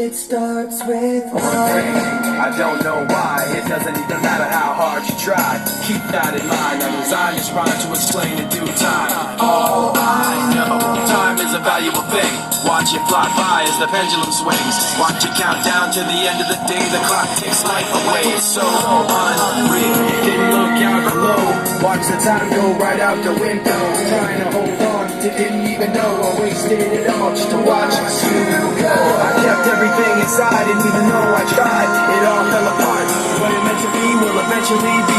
It starts with I don't know why, it doesn't even matter how hard you try. Keep that in mind, I designed this rhyme to explain in due time. All I know, time is a valuable thing. Watch it fly by as the pendulum swings. Watch it count down to the end of the day. The clock takes life away, it's so unreal. Didn't look out below, watch the time go right out the window. Trying to hold on, didn't even know I wasted it all just to watch you go. I kept everything inside, and even though I tried, it all fell apart. What it meant to be will eventually be